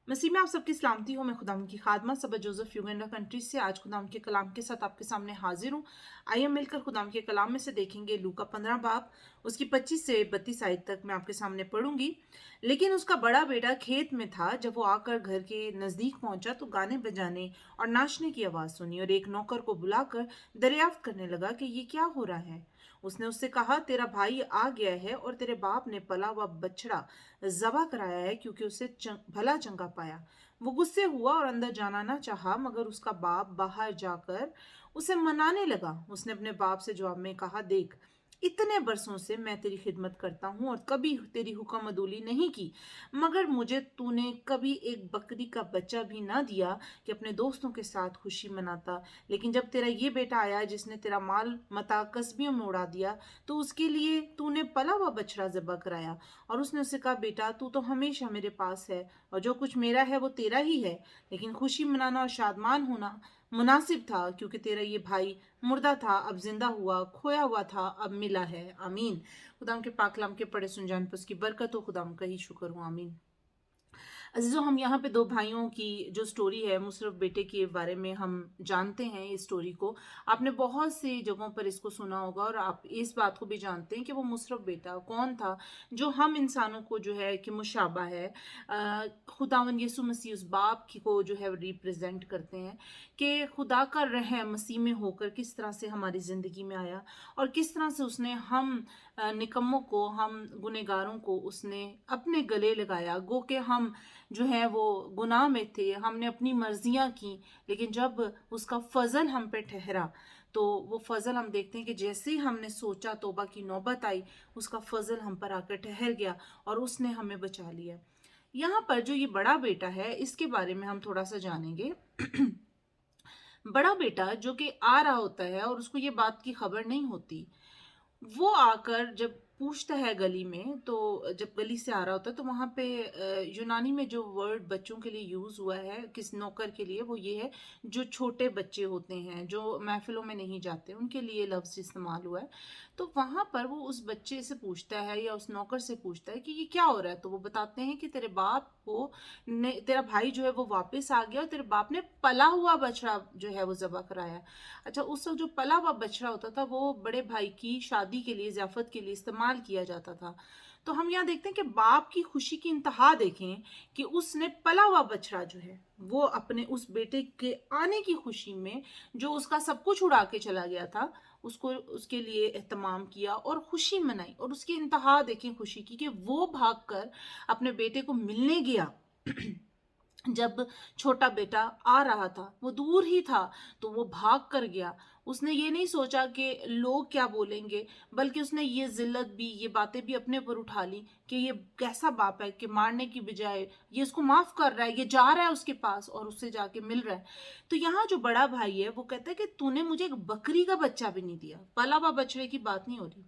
मसीह में आप सबकी सलामती हो। मैं खुदाम की खादमा सबा जोसेफ युगेंडा कंट्री से आज खुदाम के कलाम के साथ आपके सामने हाजिर हूँ। आइए मिलकर खुदाम के कलाम में से देखेंगे लूका 15 बाब उसकी 25 से 32 आयत तक मैं आपके सामने पढ़ूंगी। लेकिन उसका बड़ा बेटा खेत में था। जब वो आकर घर के नजदीक पहुंचा तो गाने बजाने और नाचने की आवाज सुनी और एक नौकर को बुलाकर दरियाफ्त करने लगा कि ये क्या हो रहा है। उसने उससे कहा, तेरा भाई आ गया है और तेरे बाप ने पला हुआ बछड़ा ज़बह कराया है क्योंकि उसे भला चंगा पाया। वो गुस्से हुआ और अंदर जाना ना चाहा, मगर उसका बाप बाहर जाकर उसे मनाने लगा। उसने अपने बाप से जवाब में कहा, देख, इतने बरसों से मैं तेरी खिदमत करता हूँ और कभी तेरी हुक्म अदूली नहीं की, मगर मुझे तूने कभी एक बकरी का बच्चा भी ना दिया कि अपने दोस्तों के साथ खुशी मनाता। लेकिन जब तेरा ये बेटा आया जिसने तेरा माल मता कसबियों में उड़ा दिया, तो उसके लिए तूने पला हुआ बछड़ा ज़िबा कराया। और उसने उससे कहा, बेटा, तू तो हमेशा मेरे पास है और जो कुछ मेरा है वो तेरा ही है। लेकिन खुशी मनाना और शादमान होना मुनासिब था, क्योंकि तेरा ये भाई मुर्दा था, अब जिंदा हुआ, खोया हुआ था, अब मिला है। आमीन। खुदाम के पाकलाम के पढ़े सुन जान पर उसकी बरकत हो। खुदाम का ही शुक्र हो। आमीन। अजीजों, हम यहाँ पे दो भाइयों की जो स्टोरी है, मुशर्रफ बेटे के बारे में हम जानते हैं। इस स्टोरी को आपने बहुत सी जगहों पर इसको सुना होगा और आप इस बात को भी जानते हैं कि वो मुशर्रफ बेटा कौन था जो हम इंसानों को जो है कि मुशाबा है। खुदावन यीशु मसीह उस बाप की को जो है रिप्रेजेंट करते हैं कि खुदा का रहम मसीह में होकर किस तरह से हमारी ज़िंदगी में आया और किस तरह से उसने हम निकम्मों को, हम गुनहगारों को उसने अपने गले लगाया। गो के हम जो है वो गुनाह में थे, हमने अपनी मर्जियां की, लेकिन जब उसका फजल हम पे ठहरा तो वो फजल हम देखते हैं कि जैसे ही हमने सोचा, तौबा की नौबत आई, उसका फजल हम पर आकर ठहर गया और उसने हमें बचा लिया। यहाँ पर जो ये बड़ा बेटा है, इसके बारे में हम थोड़ा सा जानेंगे। बड़ा बेटा जो कि आ रहा होता है और उसको ये बात की खबर नहीं होती, वो आकर जब पूछता है गली में, तो जब गली से आ रहा होता है तो वहां पे यूनानी में जो वर्ड बच्चों के लिए यूज हुआ है किस नौकर के लिए, वो ये है, जो छोटे बच्चे होते हैं जो महफिलों में नहीं जाते, उनके लिए लफ्ज इस्तेमाल हुआ है। तो वहां पर वो उस बच्चे से पूछता है या उस नौकर से पूछता है कि ये क्या हो रहा है। तो वो बताते हैं कि तेरे बाप को तेरा भाई जो है वो वापस आ गया और तेरे बाप ने पला हुआ बछड़ा जो है वो ज़बह कराया। अच्छा, उस वक्त जो पला हुआ बछड़ा होता था वो बड़े भाई की शादी के लिए, ज़ियाफ़त के लिए इस्तेमाल किया जाता था। तो हम यहाँ देखते हैं कि बाप की खुशी की इंतहा देखें कि उसने पला हुआ बछड़ा जो है वो अपने उस बेटे के आने की खुशी में, जो उसका सब कुछ उड़ा के चला गया था, उसको उसके लिए एहतमाम किया और खुशी मनाई। और उसकी इंतहा देखें खुशी की कि वो भागकर अपने बेटे को मिलने गया। जब छोटा बेटा आ रहा था, वो दूर ही था, तो वो भाग कर गया। उसने ये नहीं सोचा कि लोग क्या बोलेंगे, बल्कि उसने ये जिल्लत भी, ये बातें भी अपने ऊपर उठा ली कि ये कैसा बाप है कि मारने की बजाय ये उसको माफ कर रहा है, ये जा रहा है उसके पास और उससे जाके मिल रहा है। तो यहाँ जो बड़ा भाई है वो कहता है कि तूने मुझे एक बकरी का बच्चा भी नहीं दिया। पला हुआ बछड़े की बात नहीं हो रही।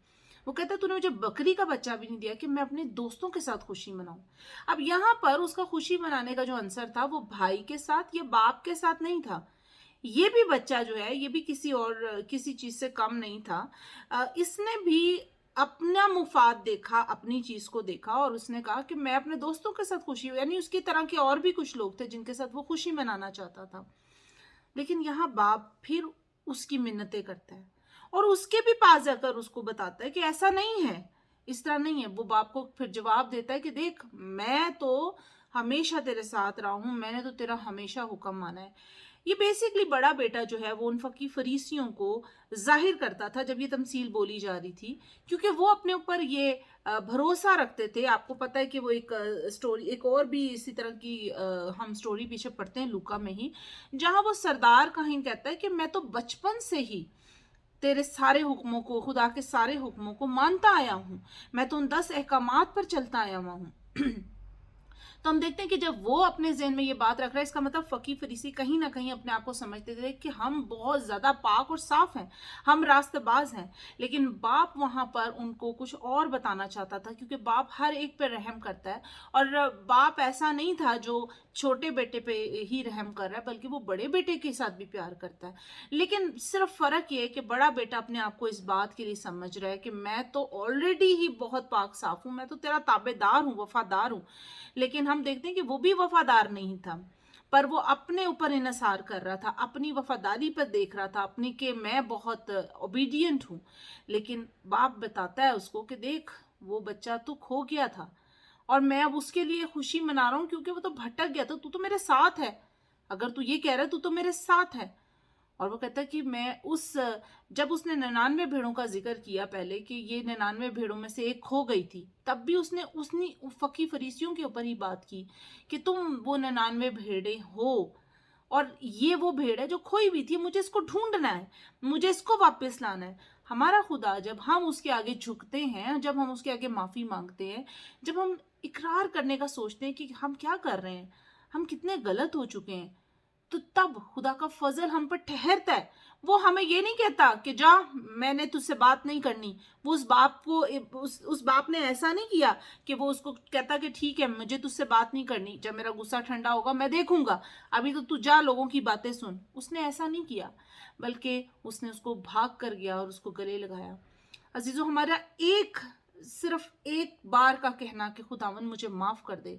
वो कहता है तूने मुझे बकरी का बच्चा भी नहीं दिया कि मैं अपने दोस्तों के साथ खुशी मनाऊं। अब यहाँ पर उसका खुशी मनाने का जो आंसर था वो भाई के साथ या बाप के साथ नहीं था। ये भी बच्चा जो है ये भी किसी और किसी चीज से कम नहीं था। इसने भी अपना मुफाद देखा, अपनी चीज को देखा और उसने कहा कि मैं अपने दोस्तों के साथ खुशी हूं। यानी उसकी तरह के और भी कुछ लोग थे जिनके साथ वो खुशी मनाना चाहता था। लेकिन यहाँ बाप फिर उसकी मिन्नतें करता है और उसके भी पास जाकर उसको बताता है कि ऐसा नहीं है, इस तरह नहीं है। वो बाप को फिर जवाब देता है कि देख, मैं तो हमेशा तेरे साथ रहा हूं, मैंने तो तेरा हमेशा हुक्म माना है। ये बेसिकली बड़ा बेटा जो है वो उन फकी फरीसियों को जाहिर करता था जब ये तमसील बोली जा रही थी, क्योंकि वो अपने ऊपर ये भरोसा रखते थे। आपको पता है कि वो एक स्टोरी, एक और भी इसी तरह की हम स्टोरी पीछे पढ़ते हैं लूका में ही, जहां वो सरदार कहीं कहता है कि मैं तो बचपन से ही तेरे सारे हुक्मों को, खुदा के सारे हुक्मों को मानता आया हूं, मैं तो उन 10 अहकामात पर चलता आया हुआ हूं। तो हम देखते हैं कि जब वो अपने ज़हन में ये बात रख रहा है, इसका मतलब फ़की फरीसी कहीं ना कहीं अपने आप को समझते थे कि हम बहुत ज़्यादा पाक और साफ हैं, हम रास्तबाज हैं। लेकिन बाप वहाँ पर उनको कुछ और बताना चाहता था, क्योंकि बाप हर एक पर रहम करता है। और बाप ऐसा नहीं था जो छोटे बेटे पे ही रहम कर रहा है, बल्कि वो बड़े बेटे के साथ भी प्यार करता है। लेकिन सिर्फ फ़र्क ये है कि बड़ा बेटा अपने आप को इस बात के लिए समझ रहा है कि मैं तो ऑलरेडी ही बहुत पाक साफ हूँ, मैं तो तेरा ताबेदार हूँ, वफादार हूँ। लेकिन हम देखते हैं कि वो भी वफादार नहीं था, पर वो अपने ऊपर इन्हिसार कर रहा था, अपनी वफादारी पर देख रहा था, अपनी कि मैं बहुत ओबीडियंट हूँ। लेकिन बाप बताता है उसको कि देख, वो बच्चा तो खो गया था और मैं अब उसके लिए खुशी मना रहा हूँ क्योंकि वो तो भटक गया था, तू तो मेरे साथ है, अगर तू ये कह रहा है तू तो मेरे साथ है। और वो कहता है कि मैं उस, जब उसने 99 भेड़ों का जिक्र किया पहले कि ये 99 भेड़ों में से एक खो गई थी, तब भी उसने उसने फकी फरीसियों के ऊपर ही बात की कि तुम वो 99 भेड़ें हो और ये वो भेड़ है जो खोई हुई थी, मुझे इसको ढूंढना है, मुझे इसको वापस लाना है। हमारा खुदा, जब हम उसके आगे झुकते हैं, जब हम उसके आगे माफी मांगते हैं, जब हम इकरार करने का सोचते हैं कि हम क्या कर रहे हैं, हम कितने गलत हो चुके हैं, तो तब खुदा का फजल हम पर ठहरता है। वो हमें ये नहीं कहता कि जा, मैंने तुझसे बात नहीं करनी। वो उस बाप को, उस बाप ने ऐसा नहीं किया कि वो उसको कहता कि ठीक है, मुझे तुझसे बात नहीं करनी, जब मेरा गुस्सा ठंडा होगा मैं देखूंगा, अभी तो तू जा, लोगों की बातें सुन। उसने ऐसा नहीं किया, बल्कि उसने उसको भाग कर गया और उसको गले लगाया। अजीजों, हमारा सिर्फ एक बार का कहना कि खुदावन मुझे माफ कर दे,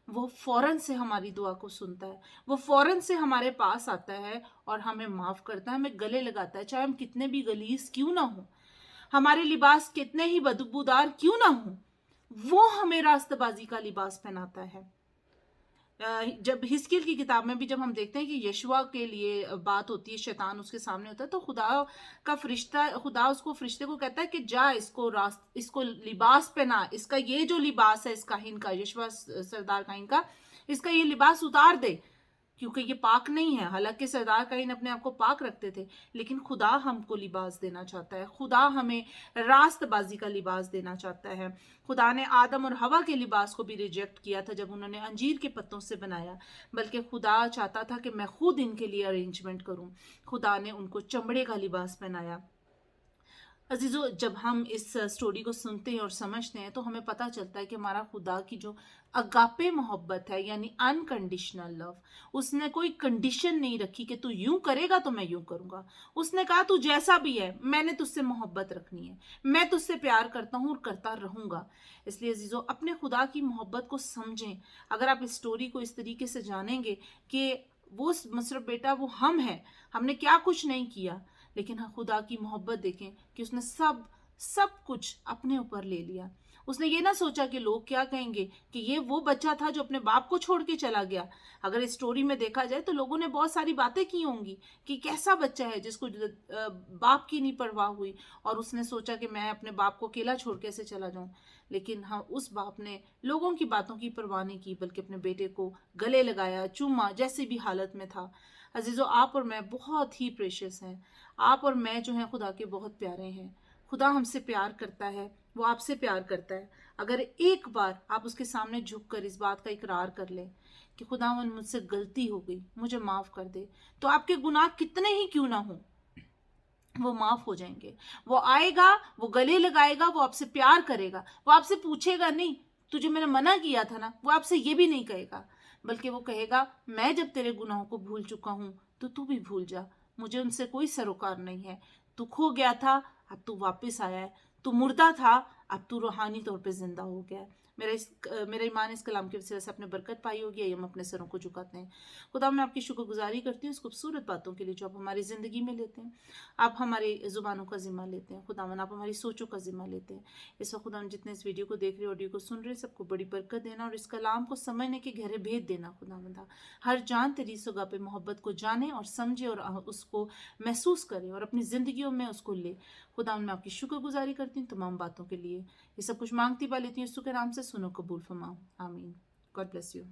वो फौरन से हमारी दुआ को सुनता है, वो फौरन से हमारे पास आता है और हमें माफ करता है, हमें गले लगाता है, चाहे हम कितने भी गलीज क्यों ना हो, हमारे लिबास कितने ही बदबूदार क्यों ना हो, वो हमें रास्तबाजी का लिबास पहनाता है। जब हिस्कियल की किताब में भी जब हम देखते हैं कि यशुआ के लिए बात होती है, शैतान उसके सामने होता है, तो खुदा उसको फरिश्ते को कहता है कि जा, इसको लिबास पहना, इसका ये जो लिबास है, इस काहिन का, यशुआ सरदार काहिन का, इसका ये लिबास उतार दे, क्योंकि ये पाक नहीं है। हालांकि सरदार काहिन अपने आप को पाक रखते थे, लेकिन खुदा हमको लिबास देना चाहता है, खुदा हमें रास्तबाजी का लिबास देना चाहता है। खुदा ने आदम और हवा के लिबास को भी रिजेक्ट किया था जब उन्होंने अंजीर के पत्तों से बनाया, बल्कि खुदा चाहता था कि मैं खुद इनके लिए अरेंजमेंट करूं। खुदा ने उनको चमड़े का लिबास पहनाया। अजीजों, जब हम इस स्टोरी को सुनते हैं और समझते हैं, तो हमें पता चलता है कि हमारा खुदा की जो अगापे मोहब्बत है, यानी अनकंडीशनल लव, उसने कोई कंडीशन नहीं रखी कि तू यूं करेगा तो मैं यूं करूंगा। उसने कहा तू जैसा भी है, मैंने तुझसे मोहब्बत रखनी है, मैं तुझसे प्यार करता हूं और करता रहूंगा। इसलिए अजीजों, अपने खुदा की मोहब्बत को समझें। अगर आप इस स्टोरी को इस तरीके से जानेंगे कि वो सिर्फ बेटा, वो हम हैं, हमने क्या कुछ नहीं किया, लेकिन हाँ, खुदा की मोहब्बत देखें कि उसने सब कुछ अपने ऊपर ले लिया। उसने ये ना सोचा कि लोग क्या कहेंगे, कि ये वो बच्चा था जो अपने बाप को छोड़ के चला गया। अगर इस स्टोरी में देखा जाए तो लोगों ने बहुत सारी बातें की होंगी कि कैसा बच्चा है जिसको बाप की नहीं परवाह हुई, और उसने सोचा कि मैं अपने बाप को अकेला छोड़ कैसे चला जाऊं। लेकिन हाँ, उस बाप ने लोगों की बातों की परवाह नहीं की, बल्कि अपने बेटे को गले लगाया, चूमा, जैसी भी हालत में था। अजीजों, आप और मैं बहुत ही प्रेशियस हैं। आप और मैं जो हैं खुदा के बहुत प्यारे हैं। खुदा हमसे प्यार करता है, वो आपसे प्यार करता है। अगर एक बार आप उसके सामने झुक कर इस बात का इकरार कर लें कि खुदावन, मुझसे गलती हो गई, मुझे माफ़ कर दे, तो आपके गुनाह कितने ही क्यों ना हो, वो माफ हो जाएंगे। वो आएगा, वो गले लगाएगा, वो आपसे प्यार करेगा, वो आपसे पूछेगा नहीं तुझे मैंने मना किया था ना, वो आपसे ये भी नहीं कहेगा, बल्कि वो कहेगा मैं जब तेरे गुनाहों को भूल चुका हूं तो तू भी भूल जा, मुझे उनसे कोई सरोकार नहीं है। तू खो गया था, अब तू वापस आया है, तू मुर्दा था, अब तू रूहानी तौर पे जिंदा हो गया है। मेरा ईमान इस कलाम की वजह से आपने बरकत पाई होगी। आइए हम अपने सरों को झुकाते हैं। खुदा, मैं आपकी शुक्रगुजारी करती हूँ इस खूबसूरत बातों के लिए जो आप हमारी ज़िंदगी में लेते हैं। आप हमारी ज़ुबानों का ज़िम्मा लेते हैं खुदावन, आप हमारी सोचों का ज़िम्मा लेते हैं। इस वक्त खुदावन, जितने इस वीडियो को देख रहे, ऑडियो को सुन रहे, सबको बड़ी बरकत देना और इस कलाम को समझने के गहरे भेद देना खुदावन। हर जान तेरी सुगा पे मोहब्बत को जाने और समझे और उसको महसूस करे और अपनी ज़िंदगियों में उसको ले। खुदावन, मैं आपकी शुक्रगुजारी करती हूँ तमाम बातों के लिए। ये सब कुछ मांगती पा लेती हूँ यीशु के नाम से, सुनो कबूल फरमाओ, आमीन। God bless you.